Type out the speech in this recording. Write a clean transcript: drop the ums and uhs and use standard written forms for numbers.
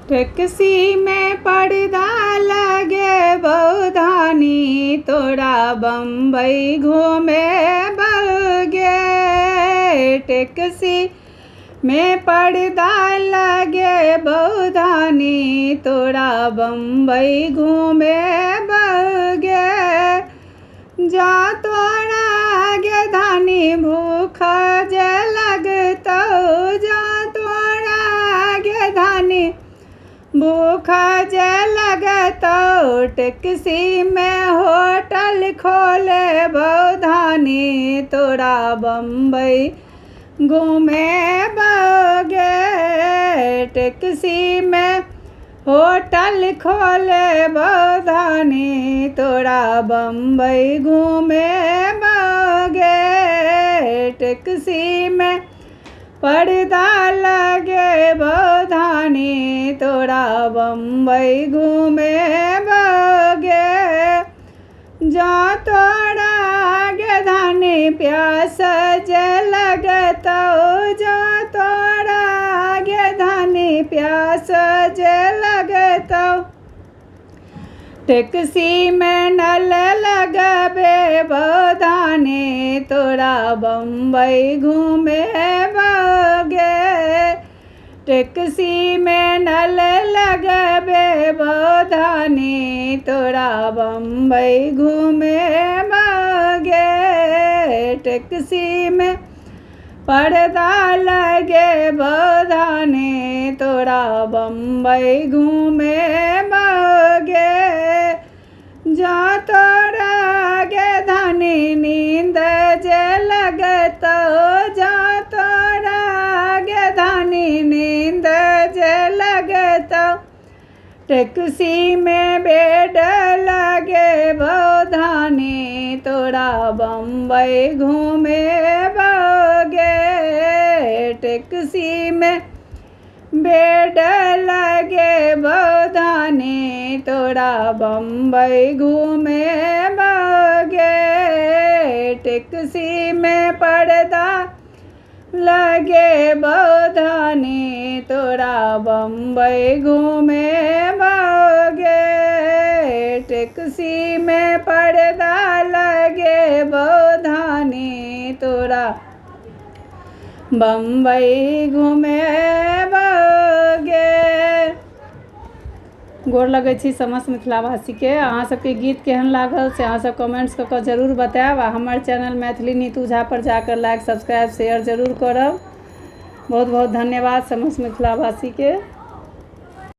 Taxi में पर्दा लगे बौधानी, तोरा बम्बई घूमे बगे। टैक्सी में पर्दा लगे बौधानी, तोरा बम्बई घूमे बगे। जा तोरा गे धानी भूख जे लगतौ, जा तोरा गे धानी भूख जे लगतौ। टैक्सी में होटल खोले बौधानी, तोरा बम्बई घूमे बगे। टैक्सी में होटल खोले बौधानी, तोरा बम्बई घूमे बगे। टैक्सी में पर्दा लगे बौधानी, तोरा बम्बई घूमे बगे। जा तोरा गे धानी प्यास जे लगतौ, जा तोरा गे धानी प्यास जे लगतौ। टैक्सी में नल लगबे बौधानी, तोरा बम्बई घूमे बगे। टैक्सी में नल लगबे बौधानी, तोरा बम्बई घूमे बगे। टैक्सी में पर्दा लगे बौधानी, तोरा बम्बई घूमे बगे। जा तोरा गे धानी नींद जे लगतौ, जा तोरा गे धानी नींद जे लगतौ। टैक्सी में बेड लगे बौधानी, तोरा बम्बई घूमे बगे। टैक्सी में बेड लगे बौधानी, तोरा बम्बई घूमे बगे। टैक्सी में पर्दा लगे बौधानी, तोरा बम्बई घूमे बगे। टैक्सी में पर्दा लगे बौधानी, तोरा बम्बई घूमे बगे। गोर लगै छी समस्त मिथिलावासी के। अहाँ सबके गीत केहन लागल से अहाँ सब कमेंट्स कऽ जरूर बताएब। आ हमर चैनल मैथिली नीतू झा पर जाकर लाइक सब्सक्राइब शेयर जरूर करब। बहुत बहुत धन्यवाद समस्त मिथिलावासी के।